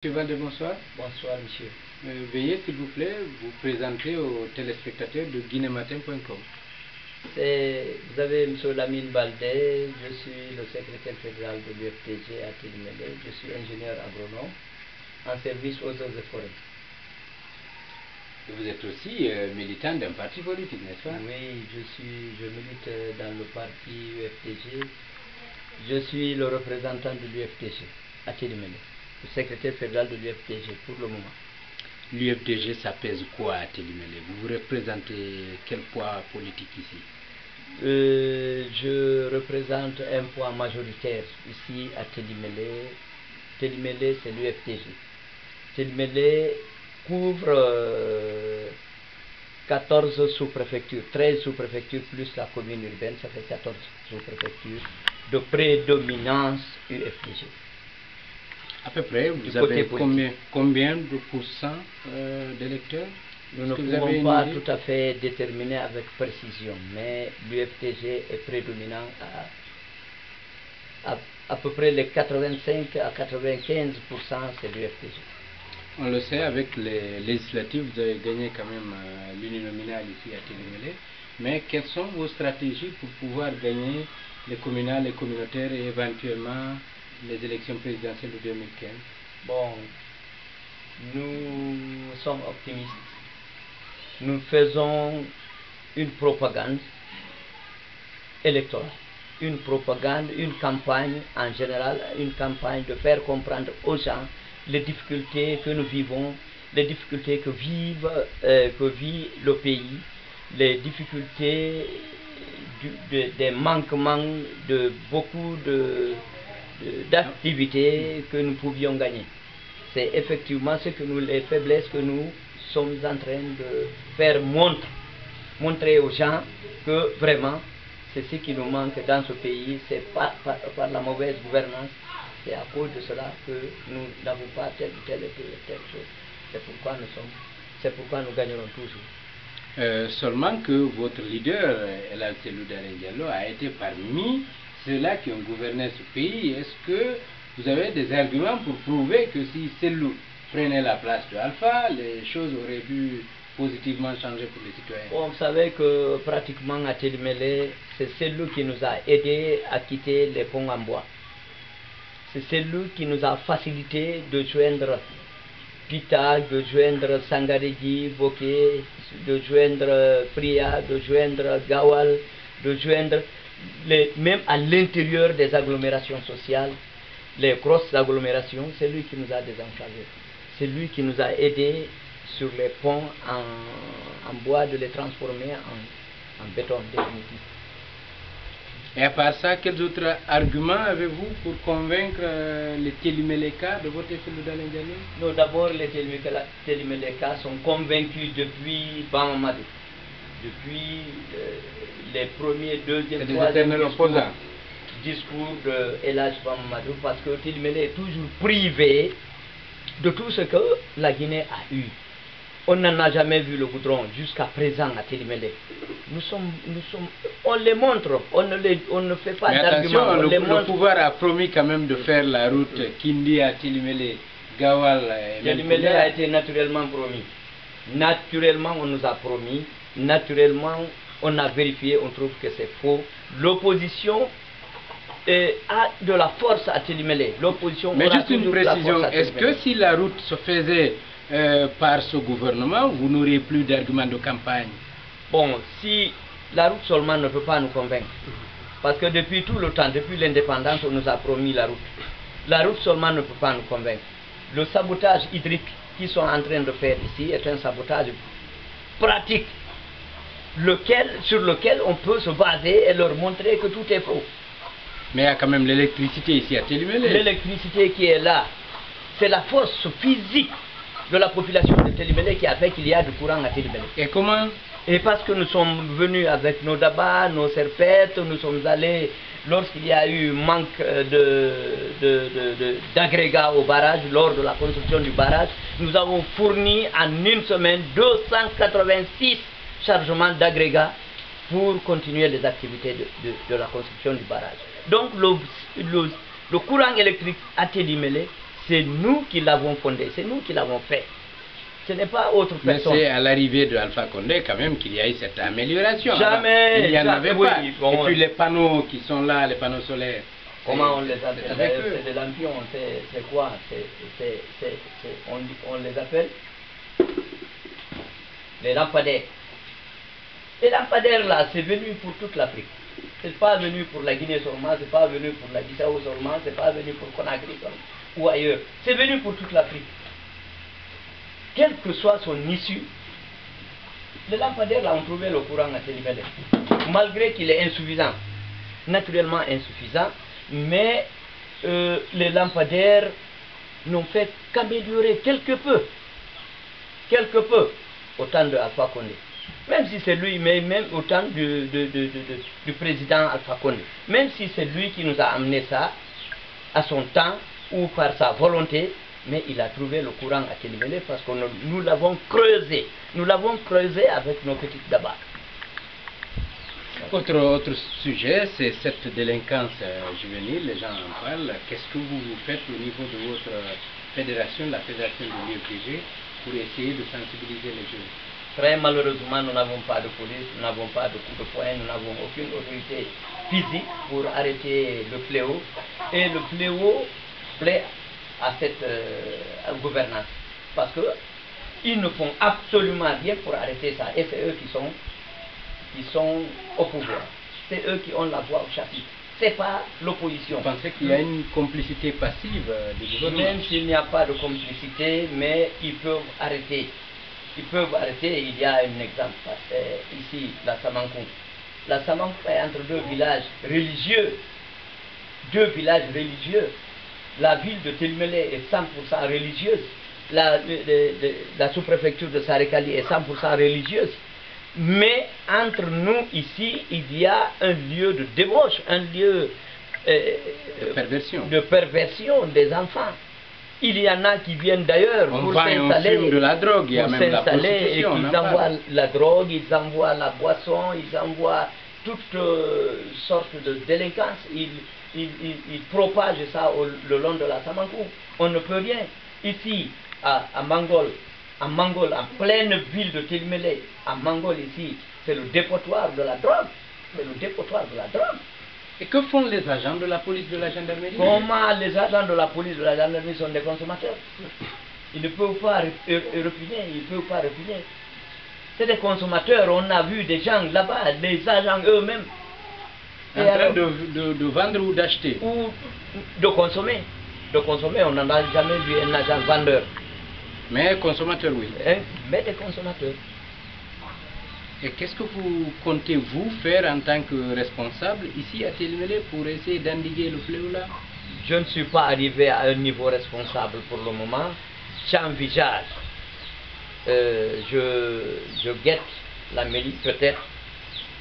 Monsieur Valde, bonsoir. Bonsoir, monsieur. Veuillez, s'il vous plaît, vous présenter aux téléspectateurs de guinématin.com. Vous avez M. Lamine Baldé, je suis le secrétaire fédéral de l'UFTG à Télimélé, je suis ingénieur agronome en service aux eaux et forêts. Vous êtes aussi militant d'un parti politique, n'est-ce pas? Oui, je milite dans le parti UFTG. Je suis le représentant de l'UFTG à Télimélé, le secrétaire fédéral de l'UFTG pour le moment. L'UFTG, ça pèse quoi à Télimélé? Vous représentez quel poids politique ici? Je représente un poids majoritaire ici à Télimélé. Télimélé, c'est l'UFTG. Télimélé couvre 14 sous-préfectures, 13 sous-préfectures plus la commune urbaine, ça fait 14 sous-préfectures de prédominance UFTG. À peu près, vous avez combien de pourcents d'électeurs? Nous ne pouvons pas tout à fait déterminer avec précision, mais l'UFTG est prédominant à peu près les 85 à 95%, c'est l'UFTG. On le sait, avec les législatives, vous avez gagné quand même l'uninominal ici à Télimélé. Mais quelles sont vos stratégies pour pouvoir gagner les communales, les communautaires et éventuellement les élections présidentielles de 2015? Bon, nous sommes optimistes. Nous faisons une propagande électorale, une propagande, une campagne en général, une campagne de faire comprendre aux gens les difficultés que nous vivons, les difficultés que vit le pays, les difficultés des manquements de beaucoup d'activités que nous pouvions gagner. C'est effectivement les faiblesses que nous sommes en train de faire montrer aux gens que vraiment c'est ce qui nous manque dans ce pays, c'est pas par la mauvaise gouvernance, c'est à cause de cela que nous n'avons pas telle ou telle chose. C'est pourquoi nous gagnerons toujours. Seulement que votre leader, Elhadji Cellou Dalein Diallo, a été parmi ceux-là qui ont gouverné ce pays. Est-ce que vous avez des arguments pour prouver que si Cellou prenait la place de Alpha, les choses auraient pu positivement changer pour les citoyens? Bon, vous savez que pratiquement à Télimélé, c'est Cellou qui nous a aidés à quitter les ponts en bois. C'est Cellou qui nous a facilité de joindre Pita, de joindre Sangarégui, Boké, de joindre Pria, de joindre Gawal, de joindre même à l'intérieur des agglomérations sociales, les grosses agglomérations, c'est lui qui nous a désenclavés. C'est lui qui nous a aidés sur les ponts en bois de les transformer en béton définitif. Et à part ça, quels autres arguments avez-vous pour convaincre les Télimélékas de voter Cellou Dalein Diallo? Non, d'abord les Télimélékas sont convaincus depuis Bamamadou. Depuis les premiers, deuxième, troisième discours de Elhadji Bamamadou, parce que Télimélé est toujours privé de tout ce que la Guinée a eu. On n'en a jamais vu le goudron jusqu'à présent à Télimélé. On les montre, on ne fait pas d'argument. Le pouvoir a promis quand même de faire la route Kindi à Télimélé, Gawal et Télimélé a été naturellement promis. Naturellement, on nous a promis. Naturellement, on a vérifié, on trouve que c'est faux. L'opposition a de la force à Télimélé. Mais juste une précision, est-ce que si la route se faisait par ce gouvernement, vous n'auriez plus d'arguments de campagne? Bon, si la route seulement ne peut pas nous convaincre, parce que depuis tout le temps, depuis l'indépendance, on nous a promis la route. La route seulement ne peut pas nous convaincre. Le sabotage hydrique qu'ils sont en train de faire ici est un sabotage pratique, sur lequel on peut se baser et leur montrer que tout est faux. Mais il y a quand même l'électricité ici à Télimélé. L'électricité qui est là, c'est la force physique de la population de Télimélé qui a fait qu'il y a du courant à Télimélé. Et comment? Et parce que nous sommes venus avec nos dabas, nos serpettes, nous sommes allés, lorsqu'il y a eu manque d'agrégats au barrage, lors de la construction du barrage, nous avons fourni en une semaine 286 chargements d'agrégats pour continuer les activités de la construction du barrage. Donc le courant électrique à Télimélé, c'est nous qui l'avons fondé, c'est nous qui l'avons fait. Ce n'est pas autre personne. Mais c'est à l'arrivée de Alpha Condé quand même qu'il y a eu cette amélioration. Jamais. Alors, il n'y en avait oui, pas. bon, et puis les panneaux qui sont là, les panneaux solaires. Comment on les appelle? avec eux. C'est des lampions, c'est quoi? On les appelle les lampadaires. Les lampadaires là, c'est venu pour toute l'Afrique. C'est pas venu pour la Guinée seulement, c'est pas venu pour la Bissau seulement, c'est pas venu pour Conakry seulement, ou ailleurs. C'est venu pour toute l'Afrique. Quelle que soit son issue, les lampadaires là ont trouvé le courant à Télimélé. Malgré qu'il est insuffisant, naturellement insuffisant, mais les lampadaires n'ont fait qu'améliorer quelque peu, au temps de Alpha Condé. Même si c'est lui, mais même au temps du président Alpha Condé. Même si c'est lui qui nous a amené ça, à son temps, ou par sa volonté, mais il a trouvé le courant à Télimélé parce que nous l'avons creusé. Nous l'avons creusé avec nos petites dabas. Autre sujet, c'est cette délinquance juvénile, les gens en parlent. Qu'est-ce que vous faites au niveau de votre fédération, la fédération de l'IEPG, pour essayer de sensibiliser les jeunes? Très malheureusement, nous n'avons pas de police, nous n'avons pas de coup de poing, nous n'avons aucune autorité physique pour arrêter le fléau. Et le fléau plaît à cette gouvernance. Parce qu'ils ne font absolument rien pour arrêter ça. Et c'est eux qui sont au pouvoir. C'est eux qui ont la voix au chapitre. Ce n'est pas l'opposition. Vous pensez qu'il y a une complicité passive du gouvernement? Même s'il n'y a pas de complicité, mais ils peuvent arrêter. Ils peuvent arrêter. Il y a un exemple. Ici, la Samankou. La Samankou est entre deux villages religieux. La ville de Télimélé est 100% religieuse. La sous-préfecture de Sarekali est 100% religieuse. Mais entre nous ici, il y a un lieu de débauche, un lieu de perversion des enfants. Il y en a qui viennent d'ailleurs pour s'installer. On de la drogue, il y a même la prostitution. Ils envoient la drogue, ils envoient la boisson, ils envoient toutes sortes de délinquances. Ils propagent ça le long de la Samankou. On ne peut rien. Ici, à Mangol, en pleine ville de Télimélé, à Mangol ici, c'est le dépotoir de la drogue. C'est le dépotoir de la drogue. Et que font les agents de la police, de la gendarmerie? Comment les agents de la police, de la gendarmerie sont des consommateurs? Ils ne peuvent pas repugner, ils ne peuvent pas repugner. C'est des consommateurs, on a vu des gens là-bas, des agents eux-mêmes. En train de vendre ou d'acheter? Ou de consommer. De consommer, on n'en a jamais vu un agent vendeur. Mais consommateur, oui. Mais des consommateurs. Et qu'est-ce que vous comptez vous faire en tant que responsable ici à Télimélé pour essayer d'endiguer le fléau là? Je ne suis pas arrivé à un niveau responsable pour le moment. J'envisage. Je guette la mairie peut-être.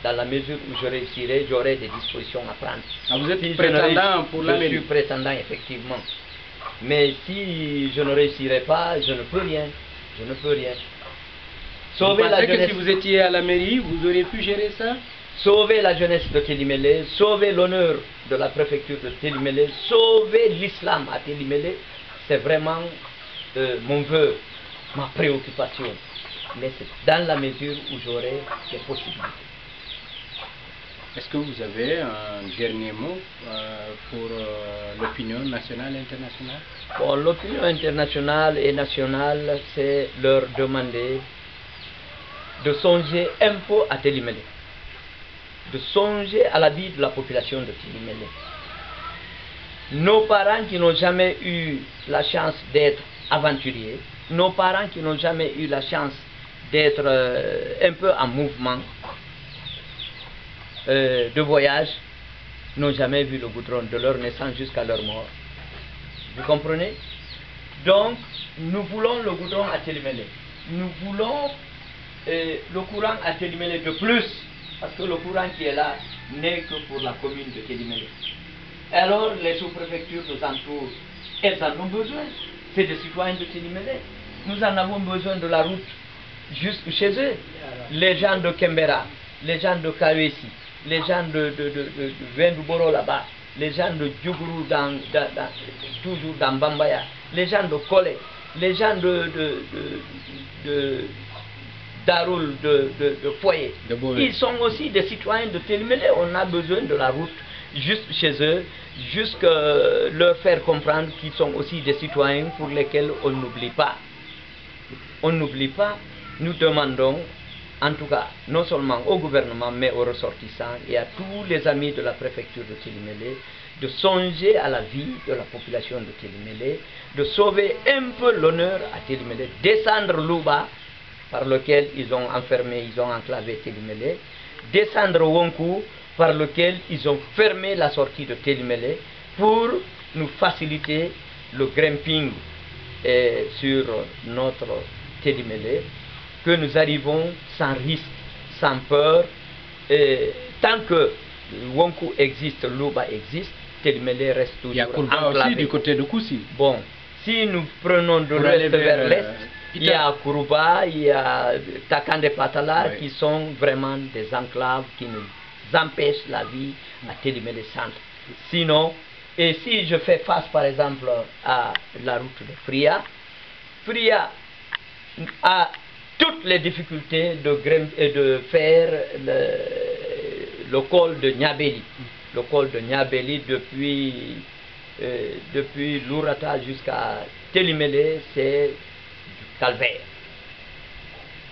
Dans la mesure où je réussirai, j'aurai des dispositions à prendre. Ah, vous êtes prétendant pour la mairie? Je suis prétendant effectivement. Mais si je ne réussirai pas, je ne peux rien. Je ne peux rien. Sauver vous pensez que si vous étiez à la mairie, vous auriez pu gérer ça? Sauver la jeunesse de Télimélé, sauver l'honneur de la préfecture de Télimélé, sauver l'islam à Télimélé, c'est vraiment mon vœu, ma préoccupation. Mais c'est dans la mesure où j'aurai des possibilités. Est-ce que vous avez un dernier mot pour l'opinion nationale et internationale? Bon, l'opinion internationale et nationale, c'est leur demander de songer un peu à Télimélé, de songer à la vie de la population de Télimélé. Nos parents qui n'ont jamais eu la chance d'être aventuriers, nos parents qui n'ont jamais eu la chance d'être un peu en mouvement, de voyage, n'ont jamais vu le goudron de leur naissance jusqu'à leur mort. Vous comprenez? Donc, nous voulons le goudron à Télimélé. Nous voulons le courant à Télimélé de plus, parce que le courant qui est là n'est que pour la commune de Télimélé. Alors, les sous-préfectures nous entourent. Elles en ont besoin. C'est des citoyens de Télimélé. Nous en avons besoin de la route jusque chez eux. Les gens de Kembera, les gens de Karuesi, les gens de Venduboro là-bas, les gens de Djougourou, toujours dans Bambaya, les gens de Kolé, les gens de Daroul, de Foyer. Ils sont aussi des citoyens de Télémélé. On a besoin de la route juste chez eux, juste leur faire comprendre qu'ils sont aussi des citoyens pour lesquels on n'oublie pas. On n'oublie pas, nous demandons, en tout cas, non seulement au gouvernement, mais aux ressortissants et à tous les amis de la préfecture de Télémélé, de songer à la vie de la population de Télémélé, de sauver un peu l'honneur à Télémélé, descendre Louba, par lequel ils ont enfermé, ils ont enclavé Télémélé, descendre Wonkou, par lequel ils ont fermé la sortie de Télémélé, pour nous faciliter le grimping sur notre Télémélé, que nous arrivons sans risque, sans peur. Et tant que Wonkou existe, Louba existe, Télémélé reste toujours enclavé. Il y a Kourba aussi du côté de Koussi. Bon, si nous prenons de l'ouest vers l'est, il y a Kourba, il y a Takande Patala, qui sont vraiment des enclaves qui nous empêchent la vie à Télémélé centre. Sinon, et si je fais face par exemple à la route de Fria, Fria a toutes les difficultés de faire le col de Niabeli. Le col de Niabeli depuis Lourata jusqu'à Télémélé, c'est du calvaire.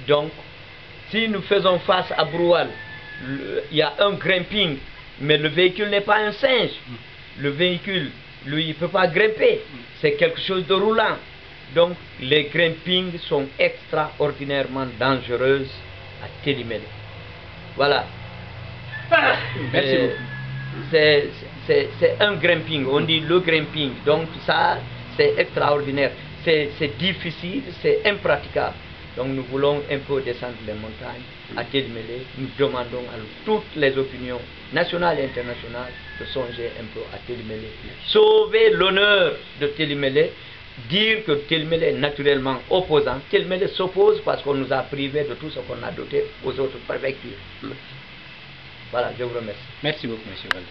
Donc, si nous faisons face à Broual, il y a un grimping, mais le véhicule n'est pas un singe. Le véhicule, lui, il ne peut pas grimper. C'est quelque chose de roulant. Donc, les grimpings sont extraordinairement dangereuses à Télémélé. Voilà. Merci beaucoup. C'est un grimping, on dit le grimping. Donc, ça, c'est extraordinaire. C'est difficile, c'est impraticable. Donc, nous voulons un peu descendre les montagnes à Télémélé. Nous demandons à toutes les opinions nationales et internationales de songer un peu à Télémélé. Sauver l'honneur de Télémélé. Dire que Télémélé est naturellement opposant. Télémélé s'oppose parce qu'on nous a privés de tout ce qu'on a doté aux autres préfectures. Voilà, je vous remercie. Merci beaucoup, M. Valde.